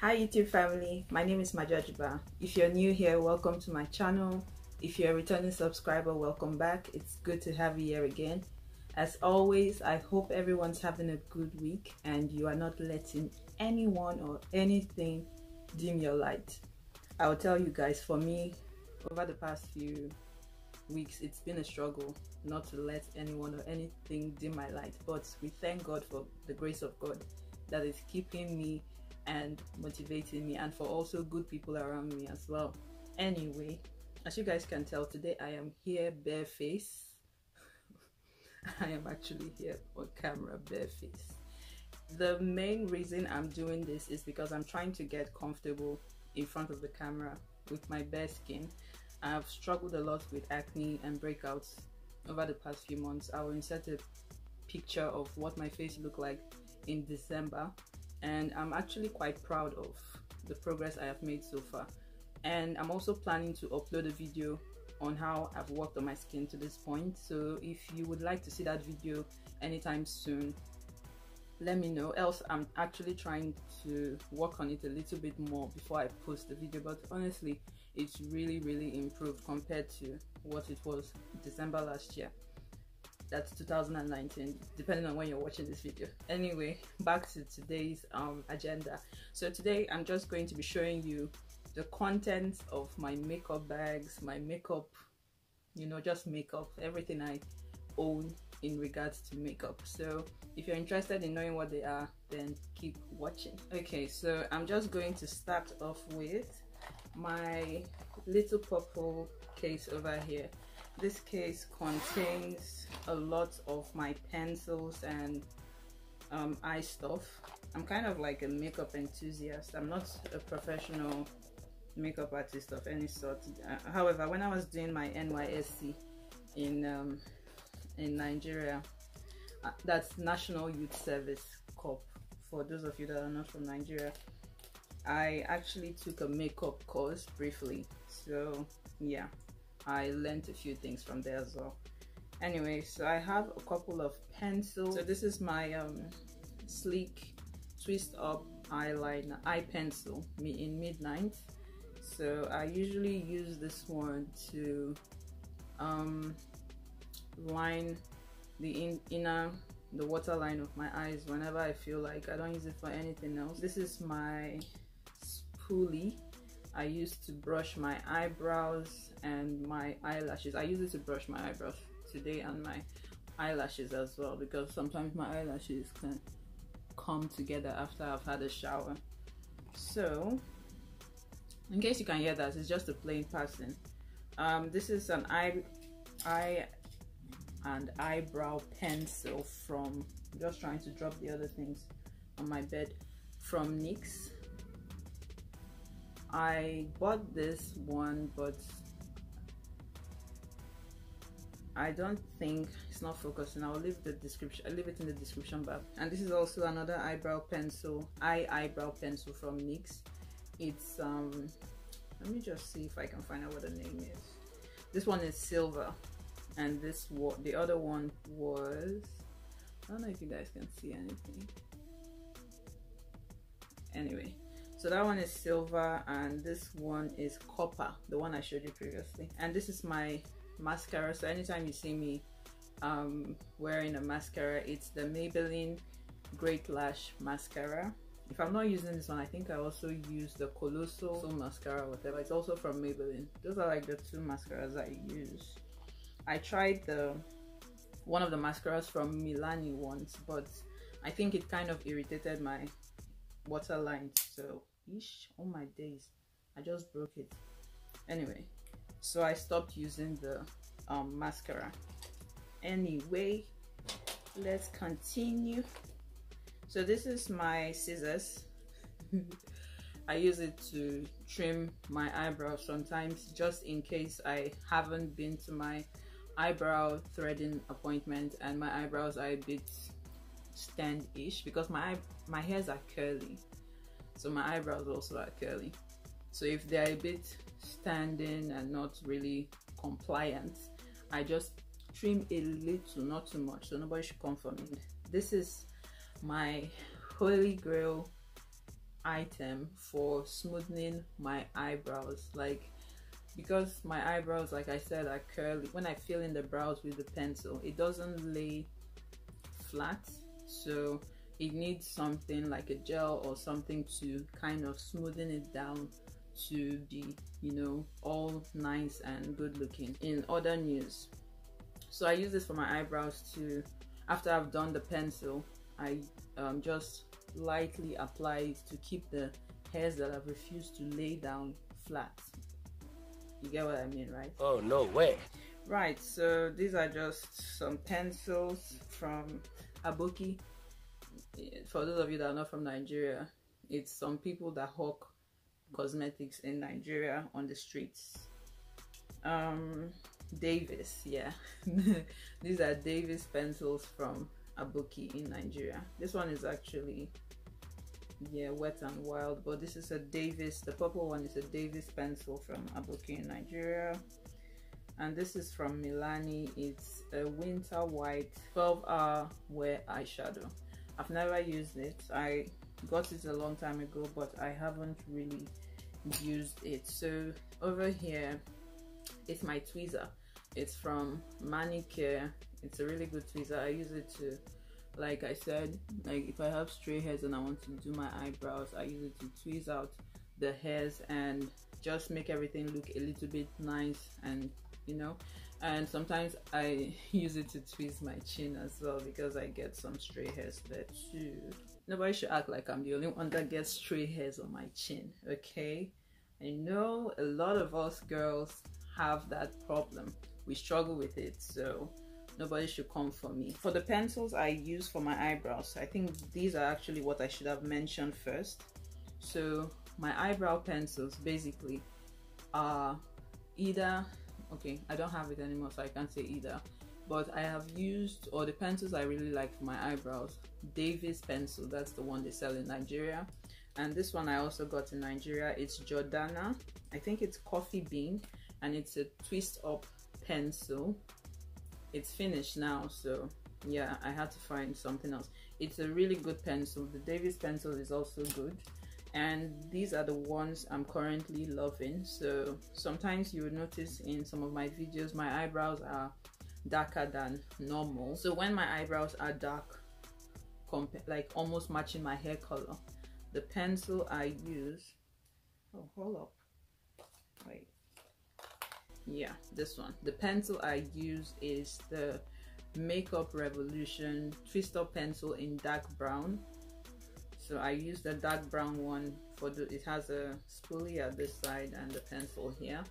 Hi YouTube family, my name is Mageorgiba. If you're new here, welcome to my channel. If you're a returning subscriber, welcome back. It's good to have you here again. As always, I hope everyone's having a good week and you are not letting anyone or anything dim your light. I will tell you guys, for me, over the past few weeks, it's been a struggle not to let anyone or anything dim my light, but we thank God for the grace of God that is keeping me and motivating me, and for also good people around me as well. Anyway, as you guys can tell, today I am here bareface. I am actually here on camera bareface. The main reason I'm doing this is because I'm trying to get comfortable in front of the camera with my bare skin. I've struggled a lot with acne and breakouts over the past few months. I will insert a picture of what my face looked like in December, and I'm actually quite proud of the progress I have made so far. And I'm also planning to upload a video on how I've worked on my skin to this point. So if you would like to see that video anytime soon, let me know. Else, I'm actually trying to work on it a little bit more before I post the video, but honestly, it's really improved compared to what it was December last year. That's 2019, depending on when you're watching this video. Anyway, back to today's agenda. So today I'm just going to be showing you the contents of my makeup bags, my makeup, just makeup, everything I own in regards to makeup. So if you're interested in knowing what they are, then keep watching. Okay, so I'm just going to start off with my little purple case over here. This case contains a lot of my pencils and eye stuff. I'm kind of like a makeup enthusiast. I'm not a professional makeup artist of any sort. However, when I was doing my NYSC in Nigeria, that's National Youth Service Corps, for those of you that are not from Nigeria, I actually took a makeup course briefly. So yeah, I learned a few things from there as well. Anyway, so I have a couple of pencils. So this is my sleek twist up eyeliner eye pencil in Midnight. So I usually use this one to line the the waterline of my eyes whenever I feel like. I don't use it for anything else. This is my spoolie I use to brush my eyebrows and my eyelashes. I use it to brush my eyebrows today and my eyelashes as well, because sometimes my eyelashes can come together after I've had a shower. So in case you can hear that, it's just a plain person. This is an eye and eyebrow pencil from, I'm just trying to drop the other things on my bed, from NYX. I bought this one, but I don't think it's not focusing. I'll leave the description. I'll leave it in the description bar. And this is also another eyebrow pencil, eyebrow pencil from NYX. It's let me just see if I can find out what the name is. This one is silver, and the other one was, I don't know if you guys can see anything. Anyway, so that one is silver and this one is copper, the one I showed you previously. And this is my mascara. So anytime you see me wearing a mascara, it's the Maybelline Great Lash Mascara. If I'm not using this one, I think I also use the Colossal Mascara, whatever. It's also from Maybelline. Those are like the two mascaras I use. I tried one of the mascaras from Milani once, but I think it kind of irritated my waterline. So oh my days, I just broke it. Anyway, so I stopped using the mascara. Anyway, let's continue. So this is my scissors. I use it to trim my eyebrows sometimes, just in case I haven't been to my eyebrow threading appointment and my eyebrows are a bit stand-ish, because my hairs are curly, so my eyebrows also are curly. So if they're a bit standing and not really compliant, I just trim a little, not too much, so nobody should come for me. This is my holy grail item for smoothing my eyebrows. Like, because my eyebrows, like I said, are curly, when I fill in the brows with the pencil, it doesn't lay flat, so it needs something like a gel or something to kind of smoothen it down to be, you know, all nice and good looking. In other news, so I use this for my eyebrows too. After I've done the pencil, I just lightly apply it to keep the hairs that I've refused to lay down flat. You get what I mean, right? Oh, no way. Right, so these are just some pencils from Aboki. For those of you that are not from Nigeria, it's some people that hawk cosmetics in Nigeria on the streets. Davis, yeah. These are Davis pencils from Aboki in Nigeria. This one is actually, yeah, Wet and Wild, but this is a Davis, the purple one is a Davis pencil from Aboki in Nigeria. And this is from Milani. It's a winter white 12-hour wear eyeshadow. I've never used it. I got it a long time ago, but I haven't really used it. So over here, it's my tweezer. It's from Manicare. It's a really good tweezer. I use it to, like I said, like if I have stray hairs and I want to do my eyebrows, I use it to tweeze out the hairs and just make everything look a little bit nice, and you know. And sometimes I use it to tweeze my chin as well, because I get some stray hairs there too. Nobody should act like I'm the only one that gets stray hairs on my chin, okay? I know a lot of us girls have that problem. We struggle with it, so nobody should come for me. For the pencils I use for my eyebrows, I think these are actually what I should have mentioned first. So my eyebrow pencils basically are either, okay, I don't have it anymore, so I can't say either, but I have used, or the pencils I really like for my eyebrows, Davis pencil. That's the one they sell in Nigeria. And this one I also got in Nigeria. It's Jordana. I think it's coffee bean, and it's a twist up pencil. It's finished now, so yeah, I had to find something else. It's a really good pencil. The Davis pencil is also good, and these are the ones I'm currently loving. So sometimes you would notice in some of my videos my eyebrows are darker than normal. So when my eyebrows are dark, like almost matching my hair color, the pencil I use, oh hold up, wait, yeah, this one, the pencil I use is the Makeup Revolution twist up pencil in dark brown. So I use the dark brown one for the, it has a spoolie at this side and the pencil here.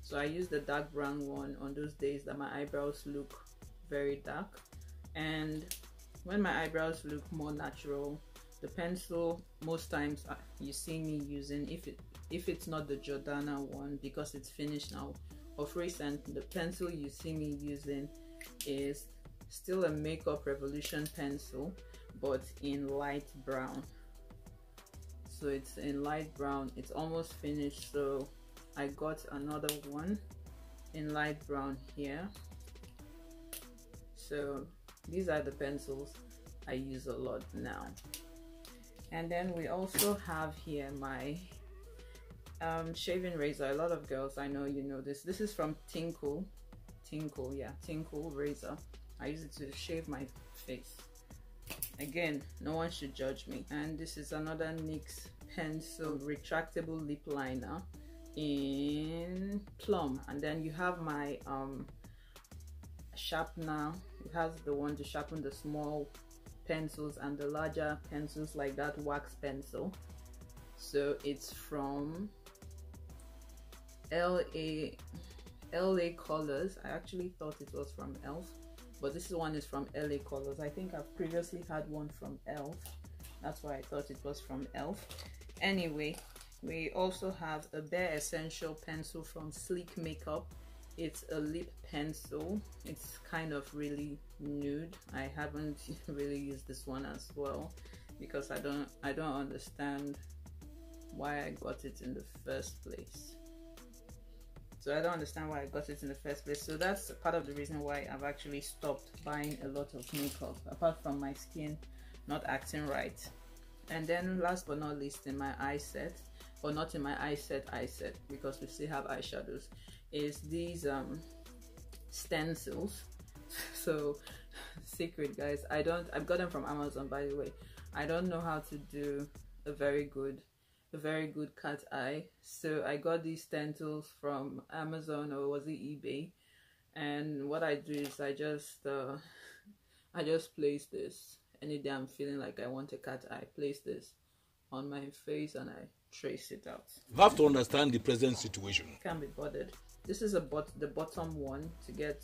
So I use the dark brown one on those days that my eyebrows look very dark. And when my eyebrows look more natural, the pencil most times you see me using, if it's not the Jordana one because it's finished now, of recent, the pencil you see me using is still a Makeup Revolution pencil, but in light brown. So it's in light brown, it's almost finished, so I got another one in light brown here. So these are the pencils I use a lot now. And then we also have here my shaving razor. A lot of girls, I know you know this. This is from Tinkle, yeah, Tinkle razor. I use it to shave my face. Again, no one should judge me. And this is another NYX pencil retractable lip liner in plum. And then you have my sharpener. It has the one to sharpen the small pencils and the larger pencils, like that wax pencil. So it's from LA Colors. I actually thought it was from ELF, but this one is from LA Colors. I think I've previously had one from ELF. That's why I thought it was from ELF. Anyway, we also have a Bare Essential pencil from Sleek Makeup. It's a lip pencil. It's kind of really nude. I haven't really used this one as well because I don't understand why I got it in the first place. So I don't understand why I got it in the first place. So that's part of the reason why I've actually stopped buying a lot of makeup, apart from my skin not acting right. And then last but not least, in my eye set, or not in my eye set because we still have eyeshadows, is these stencils. So secret, guys, I've got them from Amazon, by the way. I don't know how to do a very good cat eye, so I got these stencils from Amazon, or was it eBay? And what I do is I just place this any day I'm feeling like I want a cat eye, place this on my face and I trace it out. You have to understand the present situation. Can't be bothered. This is the bottom one to get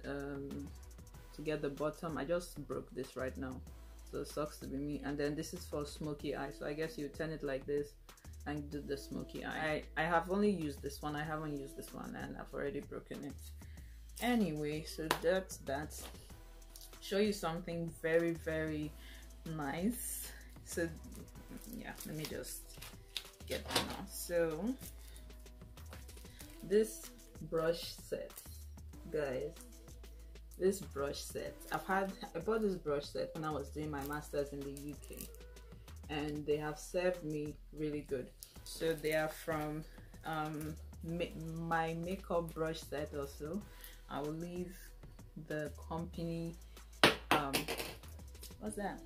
the bottom. I just broke this right now, so it sucks to be me. And then this is for smoky eye, so I guess you turn it like this and do the smoky eye. I have only used this one, I haven't used this one, and I've already broken it. Anyway, so that's that. Show you something very, very nice. So yeah, let me just get them out. So this brush set, guys, this brush set, I bought this brush set when I was doing my masters in the UK, and they have served me really good. So they are from my makeup brush set also. I will leave the company what's that?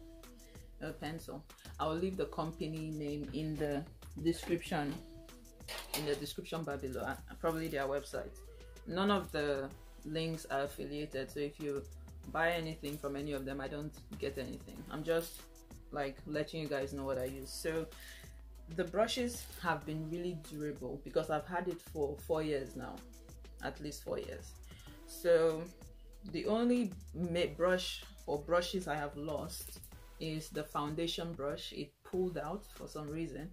A pencil. I will leave the company name in the description bar below, probably their website. None of the links are affiliated, so if you buy anything from any of them, I don't get anything. I'm just like letting you guys know what I use. So the brushes have been really durable because I've had it for 4 years now, at least 4 years. So the only brush or brushes I have lost is the foundation brush. It pulled out for some reason,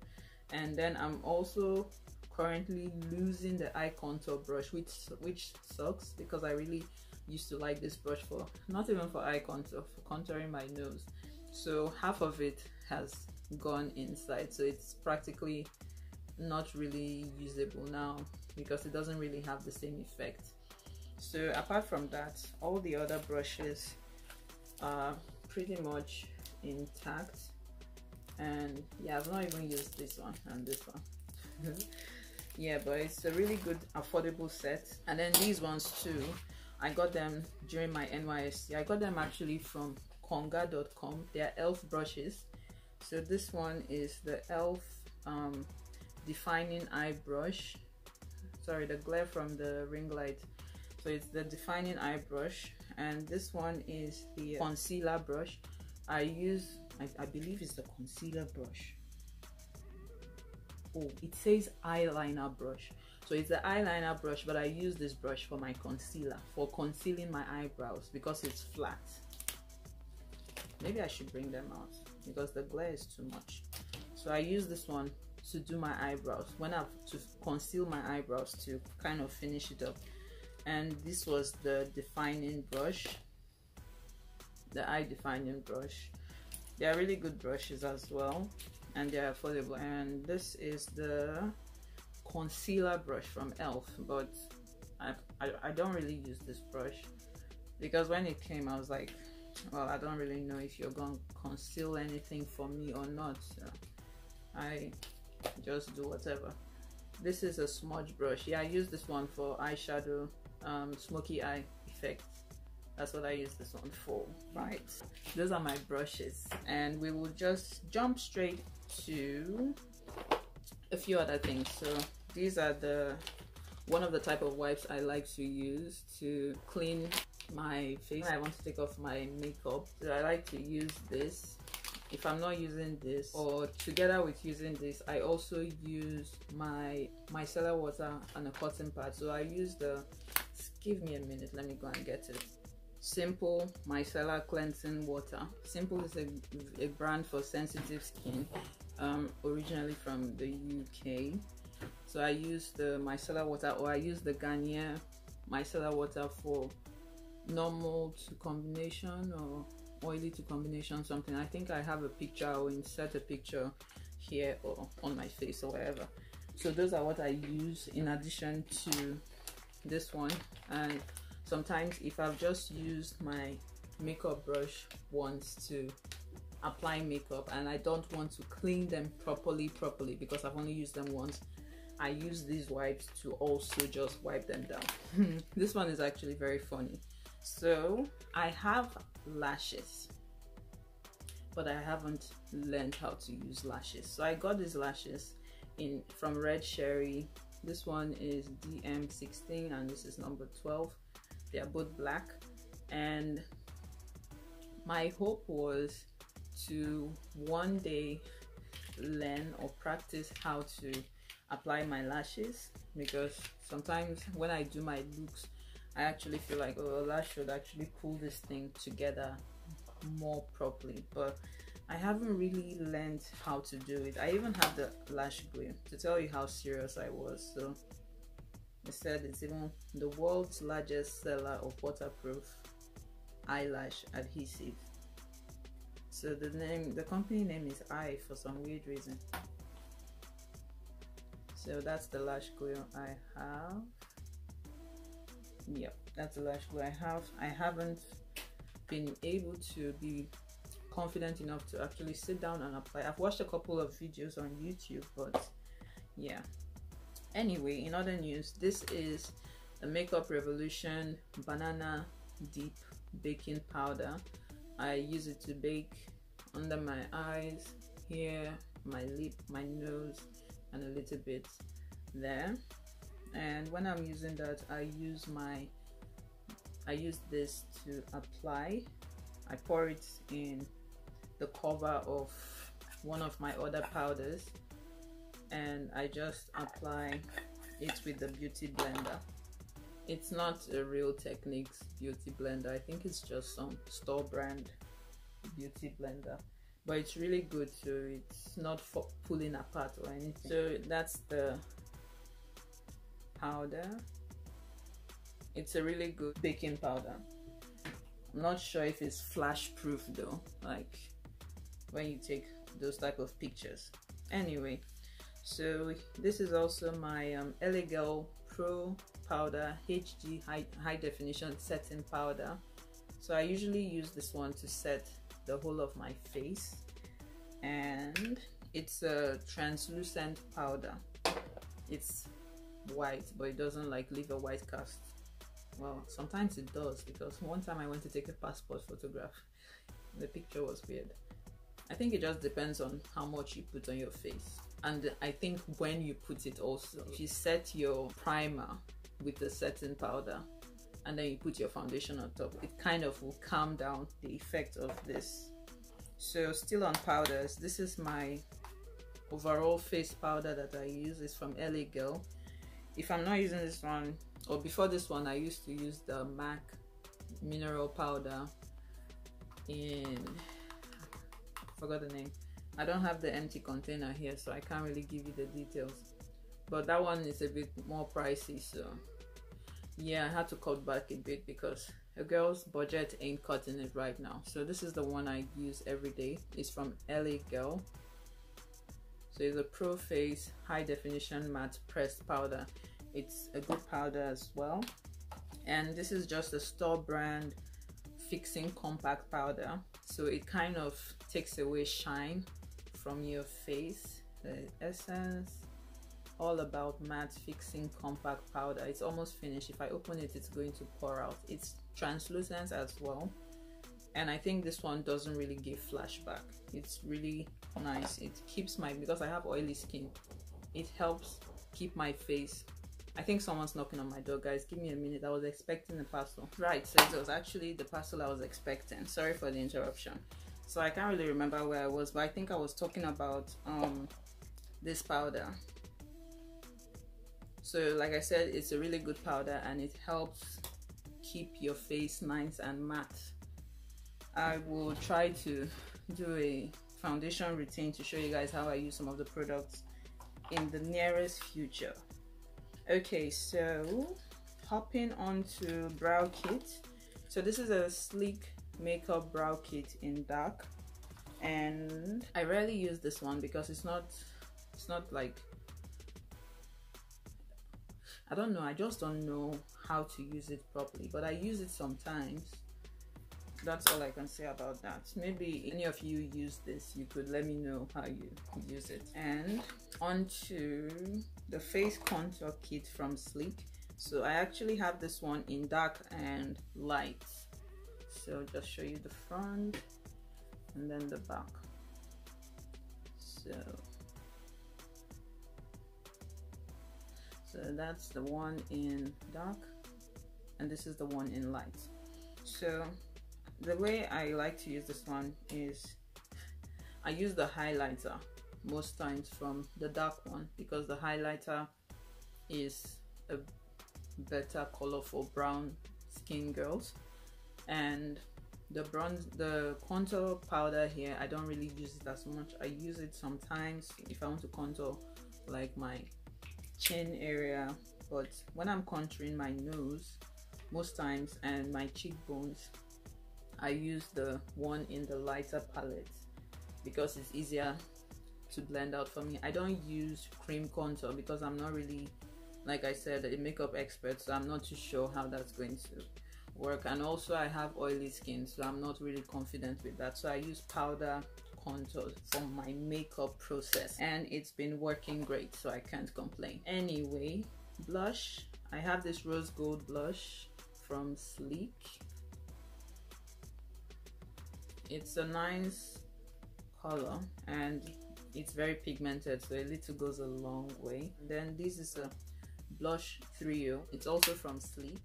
and then I'm also currently losing the eye contour brush, which sucks because I really used to like this brush for, not even for eye contour, for contouring my nose. So half of it has gone inside, so it's practically not really usable now because it doesn't really have the same effect. So apart from that, all the other brushes are pretty much intact, and yeah, I've not even used this one and this one. Yeah, but it's a really good affordable set. And then these ones too, I got them during my NYSC. I got them actually from konga.com. They are elf brushes. So this one is the elf defining eye brush. Sorry, the glare from the ring light. So it's the defining eye brush, and this one is the concealer brush. I believe it's the concealer brush. Oh, it says eyeliner brush. So it's the eyeliner brush, but I use this brush for my concealer, for concealing my eyebrows because it's flat. Maybe I should bring them out because the glare is too much. So I use this one to do my eyebrows, when I have to conceal my eyebrows, to kind of finish it up. And this was the defining brush, the eye defining brush. They are really good brushes as well, and they are affordable. And this is the concealer brush from elf, but I don't really use this brush because when it came I was like, well, I don't really know if you're going to conceal anything for me or not, so I just do whatever. This is a smudge brush. Yeah, I use this one for eyeshadow, smoky eye effect. That's what I use this one for. Right, those are my brushes, and we will just jump straight to a few other things. So these are one of the type of wipes I like to use to clean my face when I want to take off my makeup. So I like to use this. If I'm not using this, or together with using this, I also use my micellar water and a cotton pad. So I use give me a minute, let me go and get it. Simple micellar cleansing water. Simple is a brand for sensitive skin, originally from the UK. So I use the micellar water, or I use the Garnier micellar water for normal to combination or oily to combination, something. I think I have a picture. I will insert a picture here or on my face or wherever. So those are what I use in addition to this one. And sometimes if I've just used my makeup brush once to applying makeup and I don't want to clean them properly because I've only used them once, I use these wipes to also just wipe them down. This one is actually very funny. So I have lashes, but I haven't learned how to use lashes. So I got these lashes from Red Sherry. This one is DM16 and this is number 12. They are both black, and my hope was to one day learn or practice how to apply my lashes, because sometimes when I do my looks I actually feel like, oh, a lash should actually pull this thing together more properly, but I haven't really learned how to do it. I even have the lash glue to tell you how serious I was. So I said it's even the world's largest seller of waterproof eyelash adhesive. So the company name is Eye for some weird reason. So that's the lash glue I have. Yep, that's the lash glue I have. I haven't been able to be confident enough to actually sit down and apply. I've watched a couple of videos on YouTube, but yeah. Anyway, in other news, this is the Makeup Revolution Banana Deep Baking Powder. I use it to bake under my eyes, here, my lip, my nose, and a little bit there. And when I'm using that, I use this to apply. I pour it in the cover of one of my other powders, and I just apply it with the beauty blender. It's not a Real Techniques beauty blender. I think it's just some store brand beauty blender, but it's really good, so it's not for pulling apart or anything. So that's the powder. It's a really good baking powder. I'm not sure if it's flash proof though, like when you take those type of pictures. Anyway, so this is also my LA Girl Pro powder, HD high definition setting powder. So I usually use this one to set the whole of my face, and it's a translucent powder. It's white, but it doesn't like leave a white cast. Well, sometimes it does, because one time I went to take a passport photograph. The picture was weird. I think it just depends on how much you put on your face, and I think when you put it also. If you set your primer with the setting powder and then you put your foundation on top, it kind of will calm down the effect of this. So still on powders, this is my overall face powder that I use. It's from LA Girl. If I'm not using this one, or before this one, I used to use the MAC mineral powder in, I forgot the name. I don't have the empty container here, so I can't really give you the details, but that one is a bit more pricey, so yeah, I had to cut back a bit because a girl's budget ain't cutting it right now. So this is the one I use every day. It's from LA Girl. So it's a Pro Face High Definition Matte Pressed Powder. It's a good powder as well. And this is just a store brand fixing compact powder. So it kind of takes away shine from your face. The Essence All About Matte Fixing Compact Powder. It's almost finished. If I open it, it's going to pour out. It's translucent as well, and I think this one doesn't really give flashback. It's really nice. It keeps my, because I have oily skin, it helps keep my face. I think someone's knocking on my door, guys. Give me a minute. I was expecting a parcel. Right, so it was actually the parcel I was expecting. Sorry for the interruption. So I can't really remember where I was, but I think I was talking about this powder. So like I said, it's a really good powder and it helps keep your face nice and matte. I will try to do a foundation routine to show you guys how I use some of the products in the nearest future. Okay, so hopping onto brow kit. So this is a sleek makeup brow kit in dark, and I rarely use this one because it's not like, I don't know, I just don't know how to use it properly, but I use it sometimes. that's all I can say about that. Maybe any of you use this, you could let me know how you use it. And onto the face contour kit from Sleek. So I actually have this one in dark and light. So just show you the front and then the back. So that's the one in dark and this is the one in light. So the way I like to use this one is I use the highlighter most times from the dark one, because the highlighter is a better color for brown skin girls. And the contour powder here, I don't really use it as much. I use it sometimes if I want to contour like my chin area, but when I'm contouring my nose most times and my cheekbones, I use the one in the lighter palette because it's easier to blend out for me. I don't use cream contour because I'm not really, like I said, a makeup expert, so I'm not too sure how that's going to work. And also I have oily skin, so I'm not really confident with that, so I use powder contour for my makeup process and it's been working great, so I can't complain. Anyway, blush, I have this rose gold blush from Sleek. It's a nice color and it's very pigmented, so a little goes a long way. And then this is a blush trio, it's also from Sleek.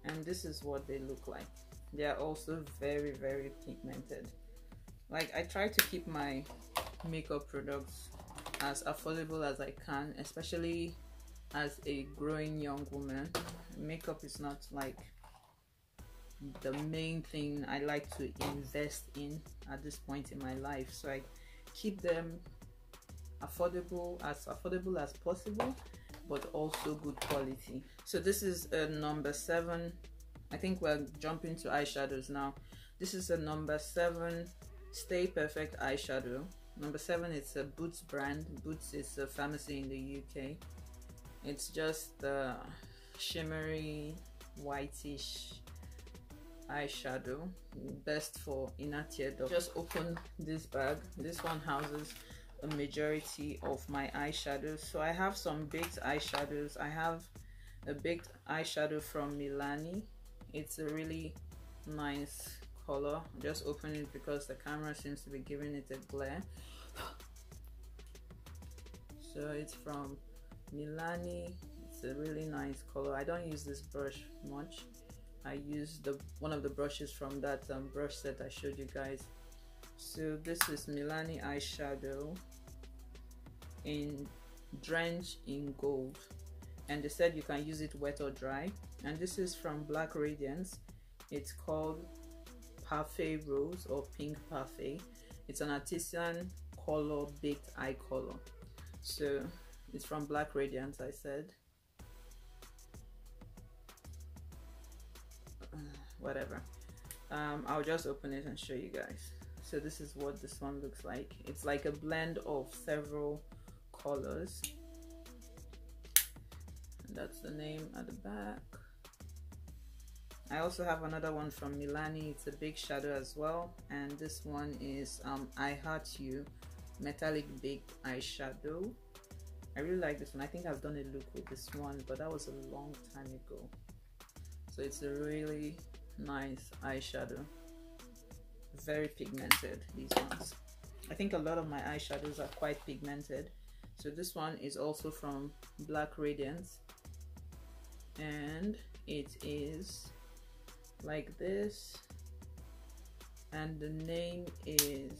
And this is what they look like. They are also very, very pigmented. Like, I try to keep my makeup products as affordable as I can, especially as a growing young woman. Makeup is not like the main thing I like to invest in at this point in my life, so I keep them affordable as possible, but also good quality. So this is a number 7. I think we're jumping to eyeshadows now. This is a number 7 Stay Perfect eyeshadow. Number 7, it's a Boots brand. Boots is a pharmacy in the UK. It's just the shimmery whitish eyeshadow, best for inner tear duct. Just open this bag. This one houses a majority of my eyeshadows. So I have some baked eyeshadows. I have a baked eyeshadow from Milani. It's a really nice color. Just open it because the camera seems to be giving it a glare. So it's from Milani. It's a really nice color. I don't use this brush much. I use one of the brushes from that brush set I showed you guys. So this is Milani eyeshadow in Drench in Gold, and they said you can use it wet or dry. And this is from Black Radiance. It's called Parfait Rose or Pink Parfait. It's an artisan color baked eye color. So it's from Black Radiance, I said. Whatever. I'll just open it and show you guys. So this is what this one looks like. It's like a blend of several colors. And that's the name at the back. I also have another one from Milani. It's a big shadow as well. And this one is I Heart You Metallic Baked Eyeshadow. I really like this one. I think I've done a look with this one, but that was a long time ago. So it's a really nice eyeshadow. Very pigmented, these ones. I think a lot of my eyeshadows are quite pigmented. So this one is also from Black Radiance. And it is like this. And the name is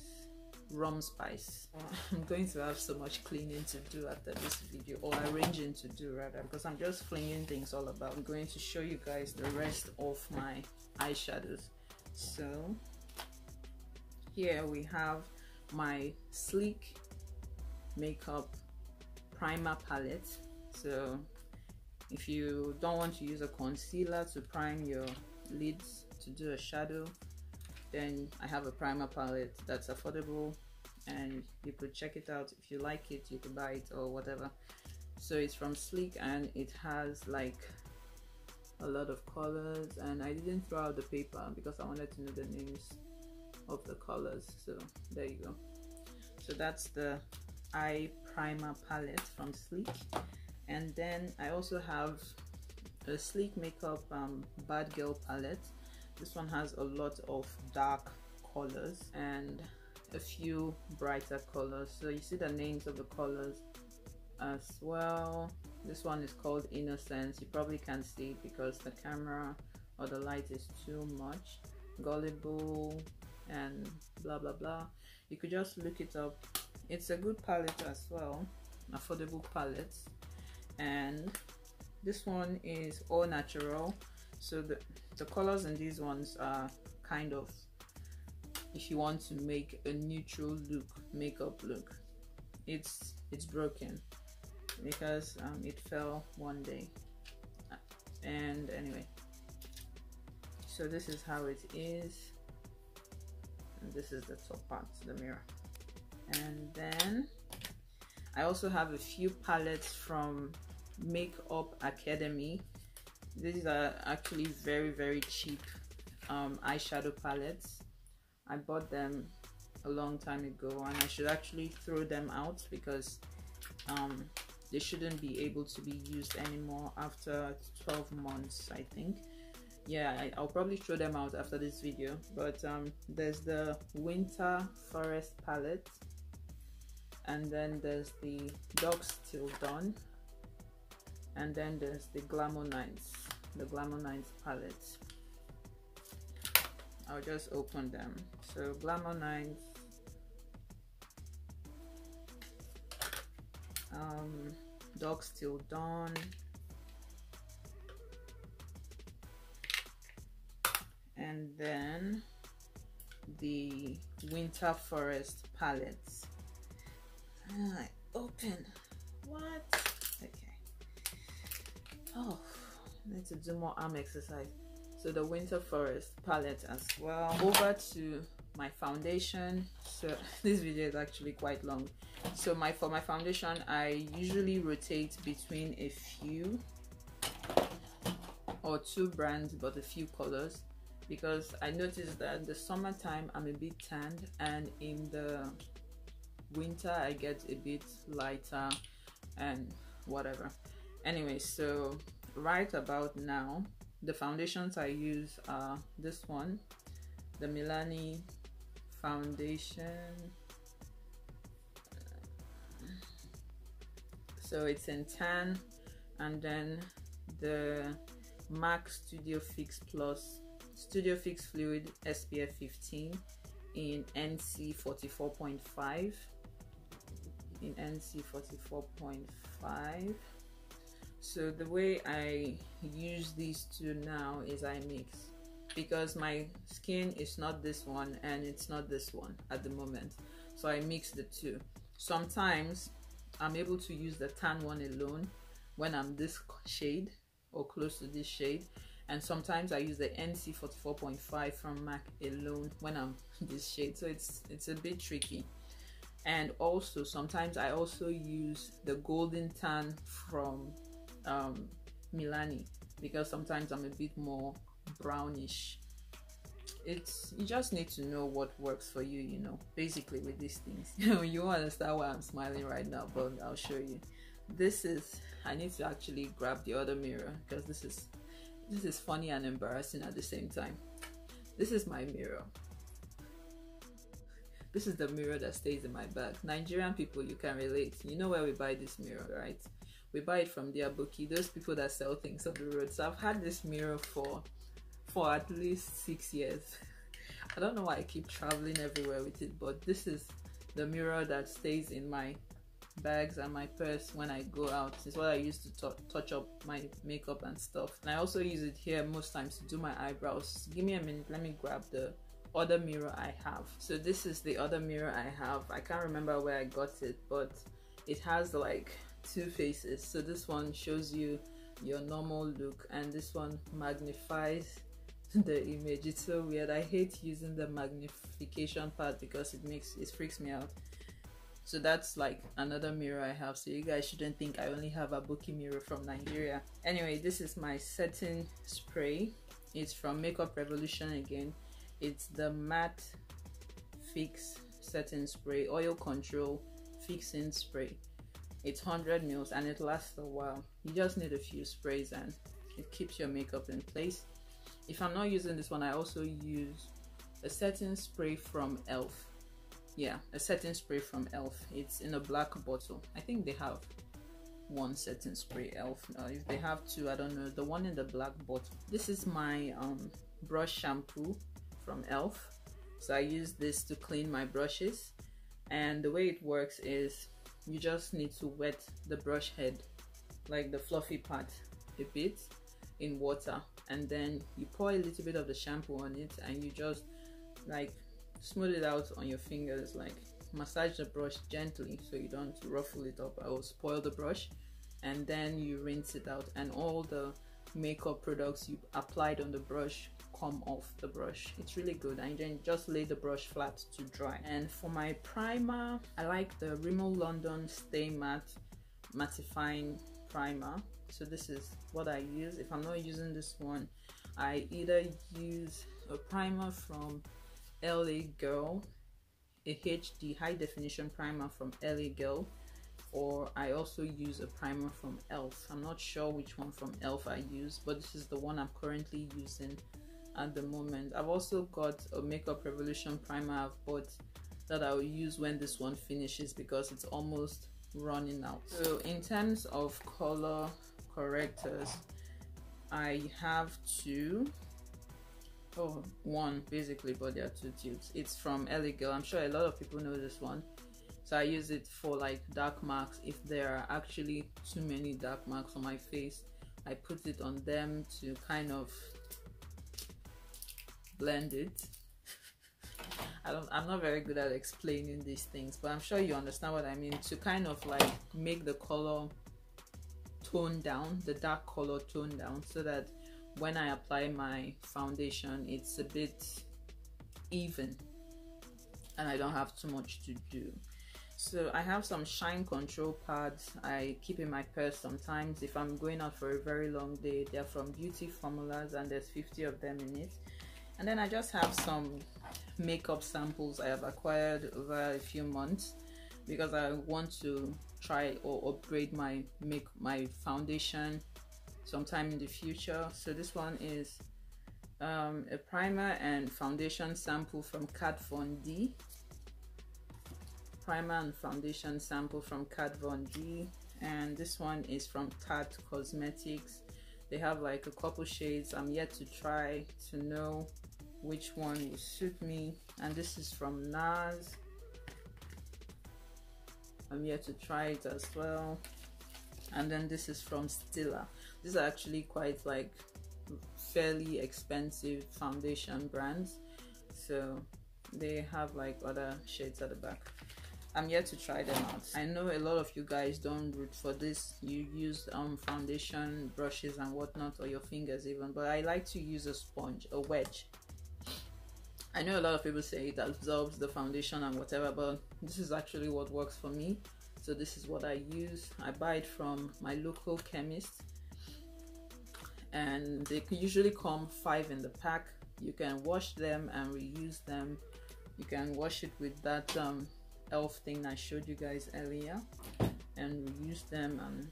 Rum Spice. I'm going to have so much cleaning to do after this video, or arranging to do rather, because I'm just flinging things all about. I'm going to show you guys the rest of my eyeshadows. So here we have my Sleek makeup primer palette. So if you don't want to use a concealer to prime your lids to do a shadow, then I have a primer palette that's affordable and you could check it out. If you like it, you could buy it or whatever. So it's from Sleek and it has like a lot of colors, and I didn't throw out the paper because I wanted to know the names of the colors. So there you go. So that's the eye primer palette from Sleek. And then I also have a Sleek makeup Bad Girl palette. This one has a lot of dark colors and a few brighter colors. So you see the names of the colors as well. This one is called Innocence. You probably can't see it because the camera or the light is too much. Gullible and blah blah blah. You could just look it up. It's a good palette as well, affordable palette. And this one is all natural, so the colors in these ones are kind of, if you want to make a neutral look, makeup look. It's broken because it fell one day. And anyway, so this is how it is, and this is the top part, the mirror. And then I also have a few palettes from Makeup Academy. These are actually very cheap eyeshadow palettes. I bought them a long time ago, and I should actually throw them out because they shouldn't be able to be used anymore after 12 months, I think. Yeah, I'll probably throw them out after this video. But there's the Winter Forest palette, and then there's the Dusk Till Dawn, and then there's the Glamour Nights palette. I'll just open them. So Glamour Nights, Dusk Till Dawn, and then the Winter Forest palettes. I open. What? Okay. Oh, I need to do more arm exercise. So the Winter Forest palette as well. Over to my foundation. So this video is actually quite long. So for my foundation, I usually rotate between a few or two brands, but a few colors, because I noticed that in the summertime I'm a bit tanned, and in the winter I get a bit lighter and whatever. Anyway, so right about now the foundations I use are this one, the Milani foundation. So it's in tan, and then the MAC Studio Fix Plus Studio Fix Fluid SPF 15 in NC 44.5. In NC 44.5. So the way I use these two now is I mix, because my skin is not this one and it's not this one at the moment. So I mix the two. Sometimes I'm able to use the tan one alone when I'm this shade or close to this shade, and sometimes I use the NC 44.5 from MAC alone when I'm this shade. So it's a bit tricky. And also sometimes I also use the golden tan from Milani, because sometimes I'm a bit more brownish. You just need to know what works for you, you know, basically with these things. You won't understand why I'm smiling right now, but I'll show you. This is, I need to actually grab the other mirror because this is funny and embarrassing at the same time. This is my mirror. This is the mirror that stays in my bag. Nigerian people, you can relate. You know where we buy this mirror, right? We buy it from the Aboki, those people that sell things on the road. So I've had this mirror for at least 6 years. I don't know why I keep traveling everywhere with it, but this is the mirror that stays in my bags and my purse when I go out. It's what I use to touch up my makeup and stuff. And I also use it here most times to do my eyebrows. Give me a minute, let me grab the other mirror I have. So this is the other mirror I have. I can't remember where I got it, but it has like two faces. So this one shows you your normal look, and this one magnifies the image. It's so weird. I hate using the magnification part because it freaks me out. So that's like another mirror I have, so you guys shouldn't think I only have a Aboki mirror from Nigeria. Anyway, this is my setting spray. It's from Makeup Revolution again. It's the matte fix setting spray, oil control fixing spray. It's 100 mils and it lasts a while. You just need a few sprays and it keeps your makeup in place. If I'm not using this one, I also use a setting spray from e.l.f. Yeah, a setting spray from e.l.f. It's in a black bottle. I think they have one setting spray e.l.f. If they have two, I don't know. The one in the black bottle. This is my brush shampoo from e.l.f. So I use this to clean my brushes, and the way it works is you just need to wet the brush head, like the fluffy part, a bit in water, and then you pour a little bit of the shampoo on it and you just like smooth it out on your fingers, like massage the brush gently so you don't ruffle it up or spoil the brush, and then you rinse it out and all the makeup products you applied on the brush come off the brush. It's really good. And then just lay the brush flat to dry. And for my primer, I like the Rimmel London Stay Matte Mattifying Primer. So this is what I use. If I'm not using this one, I either use a primer from LA Girl, a HD high definition primer from LA Girl, or I also use a primer from e.l.f. I'm not sure which one from e.l.f. I use, but this is the one I'm currently using at the moment. I've also got a Makeup Revolution primer I've bought that I'll use when this one finishes because it's almost running out. So in terms of color correctors, I have one basically, but there are two tubes. It's from LA Girl. I'm sure a lot of people know this one. So I use it for like dark marks. If there are actually too many dark marks on my face, I put it on them to kind of blend it. I'm not very good at explaining these things, but I'm sure you understand what I mean. To kind of like make the color tone down, the dark color tone down, so that when I apply my foundation, it's a bit even and I don't have too much to do. So I have some shine control pads I keep in my purse sometimes if I'm going out for a very long day. They're from Beauty Formulas and there's 50 of them in it. And then I just have some makeup samples I have acquired over a few months because I want to try or upgrade my foundation sometime in the future. So this one is a primer and foundation sample from Kat Von D. Primer and foundation sample from Kat Von D, and this one is from Tarte Cosmetics. They have like a couple shades. I'm yet to try to know which one will suit me. And this is from NARS. I'm yet to try it as well. And then this is from Stila. These are actually quite like fairly expensive foundation brands, so they have like other shades at the back. I'm yet to try them out. I know a lot of you guys don't root for this. You use foundation brushes and whatnot, or your fingers even, but I like to use a sponge, a wedge. I know a lot of people say it absorbs the foundation and whatever, but this is actually what works for me. So this is what I use. I buy it from my local chemist, and they usually come 5 in the pack. You can wash them and reuse them. You can wash it with that e.l.f. thing I showed you guys earlier and reuse them, and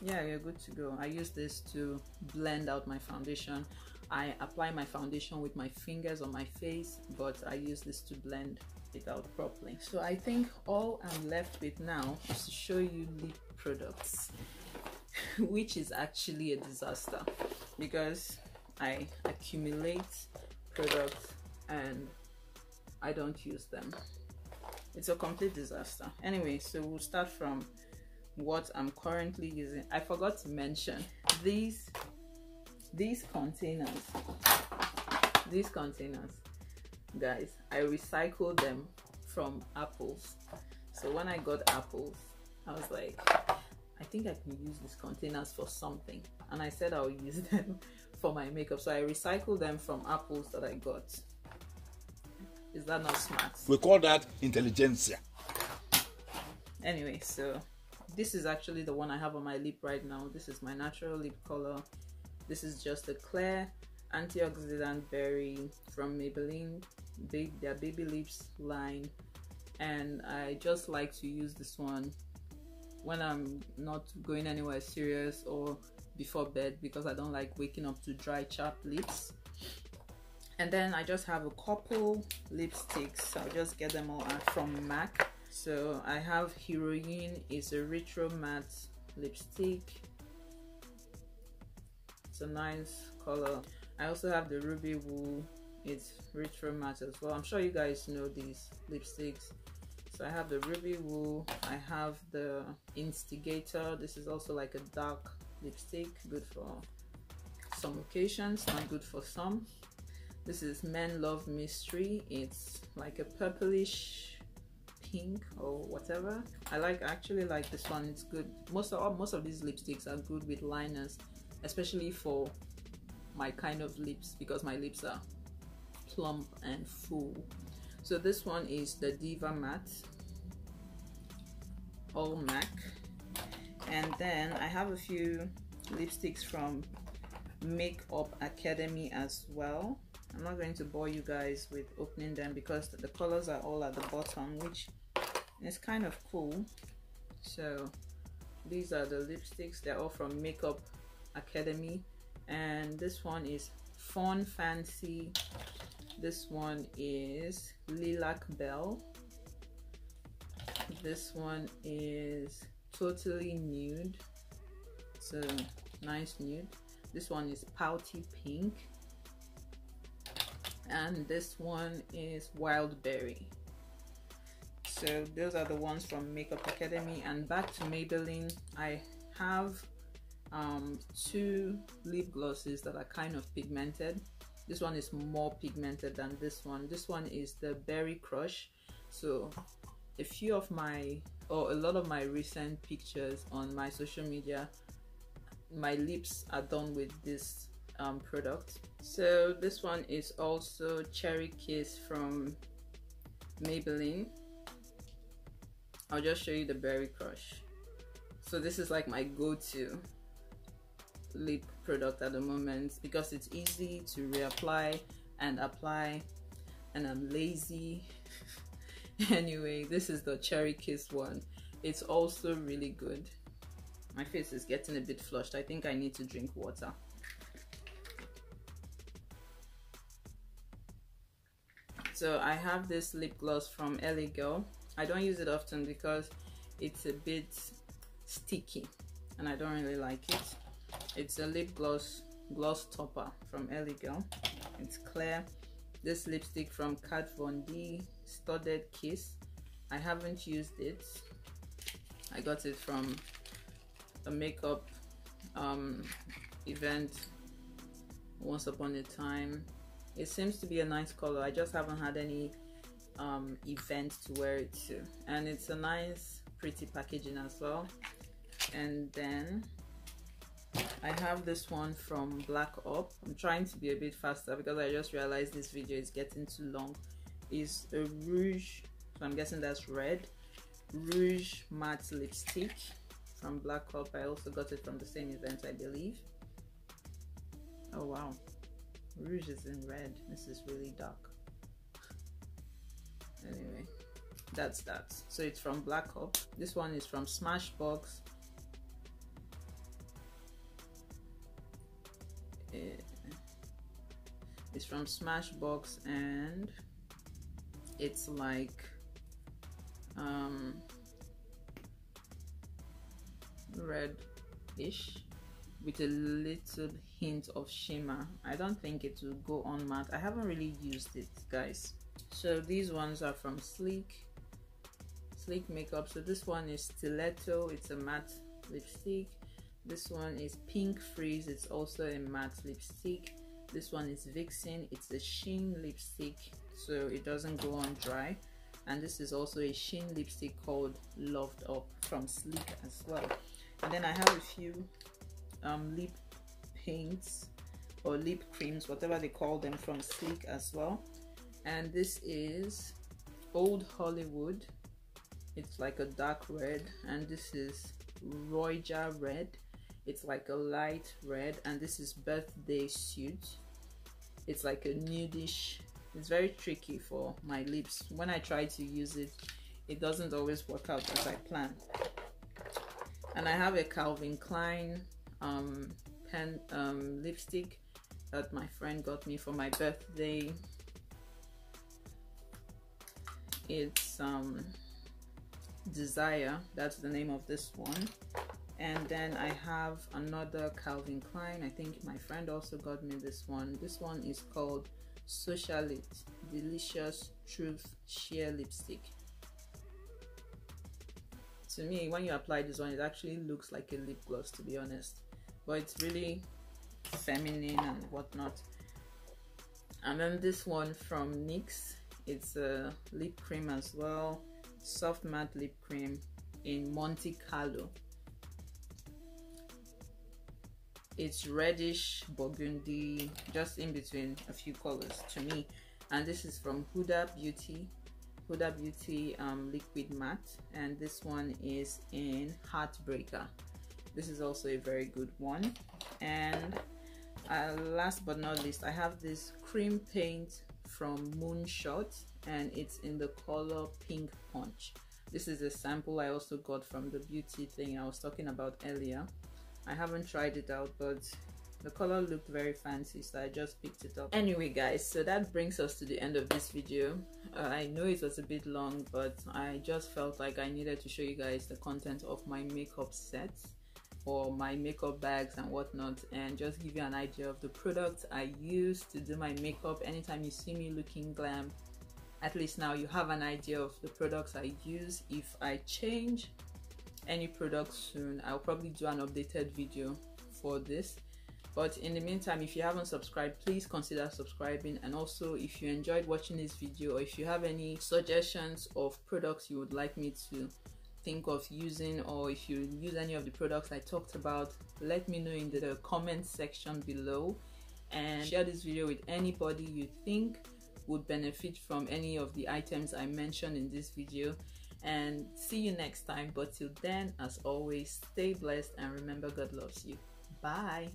yeah, you're good to go. I use this to blend out my foundation. I apply my foundation with my fingers on my face, but I use this to blend it out properly. So I think all I'm left with now is to show you lip products, which is actually a disaster because I accumulate products and I don't use them. It's a complete disaster. Anyway, so we'll start from what I'm currently using. I forgot to mention these containers, guys, I recycled them from apples. So when I got apples, I was like, I think I can use these containers for something, and I said I'll use them for my makeup. So I recycled them from apples that I got. Is that not smart? We call that intelligentsia. Anyway, so this is actually the one I have on my lip right now. This is my natural lip color. This is just a clear antioxidant berry from Maybelline, their baby lips line, and I just like to use this one when I'm not going anywhere serious or before bed, because I don't like waking up to dry chapped lips. And then I just have a couple lipsticks. I'll just get them all from MAC. So I have Heroine, it's a retro matte lipstick. It's a nice color. I also have the Ruby Woo, it's retro matte as well. I'm sure you guys know these lipsticks. So I have the Ruby Woo, I have the Instigator. This is also like a dark lipstick, good for some occasions, not good for some. This is Men Love Mystery. It's like a purplish pink or whatever. I actually like this one. It's good. Most of these lipsticks are good with liners, especially for my kind of lips, because my lips are plump and full. So this one is the Diva Matte, all MAC. And then I have a few lipsticks from Makeup Academy as well. I'm not going to bore you guys with opening them because the colors are all at the bottom, which is kind of cool. So these are the lipsticks. They're all from Makeup Academy, and this one is Fun Fancy. This one is Lilac Belle. This one is Totally Nude. It's a nice nude. This one is Pouty Pink. And this one is Wild Berry. So those are the ones from Makeup Academy. And back to Maybelline, I have two lip glosses that are kind of pigmented. This one is more pigmented than this one. This one is the Berry Crush. So a lot of my recent pictures on my social media, my lips are done with this product. So this one is also Cherry Kiss from Maybelline. I'll just show you the Berry Crush. So this is like my go-to lip product at the moment because it's easy to reapply and apply, and I'm lazy. Anyway, this is the Cherry Kiss one. It's also really good. My face is getting a bit flushed. I think I need to drink water. So I have this lip gloss from LA Girl. I don't use it often because it's a bit sticky and I don't really like it. It's a lip gloss topper from LA Girl. It's clear. This lipstick from Kat Von D, Studded Kiss. I haven't used it. I got it from a makeup event once upon a time. It seems to be a nice color. I just haven't had any event to wear it to, and it's a nice pretty packaging as well. And then I have this one from Black Up. I'm trying to be a bit faster because I just realized this video is getting too long. It's a rouge, so I'm guessing that's red, rouge matte lipstick from Black Up. I also got it from the same event, I believe. Oh wow, rouge is in red. This is really dark. Anyway, that's that. So it's from Black Up. This one is from Smashbox. It's from Smashbox, and it's like red-ish with a little hint of shimmer. I don't think it will go on matte. I haven't really used it, guys. So these ones are from Sleek Makeup. So this one is Stiletto. It's a matte lipstick. This one is Pink Freeze. It's also a matte lipstick. This one is Vixen. It's a sheen lipstick, so it doesn't go on dry. And this is also a sheen lipstick called Loved Up from Sleek as well. And then I have a few lip paints or lip creams, whatever they call them, from Sleek as well. And this is Old Hollywood. It's like a dark red, and this is Roja red. It's like a light red, and this is Birthday Suit. It's like a nudish. It's very tricky for my lips. When I try to use it, it doesn't always work out as I planned. And I have a Calvin Klein pen lipstick that my friend got me for my birthday. It's Desire, that's the name of this one. And then I have another Calvin Klein. I think my friend also got me this one. This one is called Socialite Delicious Truth Sheer Lipstick. To me, when you apply this one, it actually looks like a lip gloss, to be honest, but it's really feminine and whatnot. And then this one from NYX, it's a lip cream as well, soft matte lip cream in Monte Carlo. It's reddish burgundy, just in between a few colors to me. And this is from Huda Beauty liquid matte, and this one is in Heartbreaker. This is also a very good one. And last but not least, I have this cream paint from Moonshot, and it's in the color Pink Punch. This is a sample I also got from the beauty thing I was talking about earlier. I haven't tried it out, but the color looked very fancy, so I just picked it up. Anyway guys, so that brings us to the end of this video. I know it was a bit long, but I just felt like I needed to show you guys the content of my makeup sets or my makeup bags and whatnot, and just give you an idea of the products I use to do my makeup. Anytime you see me looking glam, at least now you have an idea of the products I use. If I change any products soon, I'll probably do an updated video for this. But in the meantime, if you haven't subscribed, please consider subscribing. And also, if you enjoyed watching this video, or if you have any suggestions of products you would like me to think of using, or if you use any of the products I talked about, let me know in the comment section below. And share this video with anybody you think would benefit from any of the items I mentioned in this video. And see you next time. But till then, as always, stay blessed and remember, God loves you. Bye.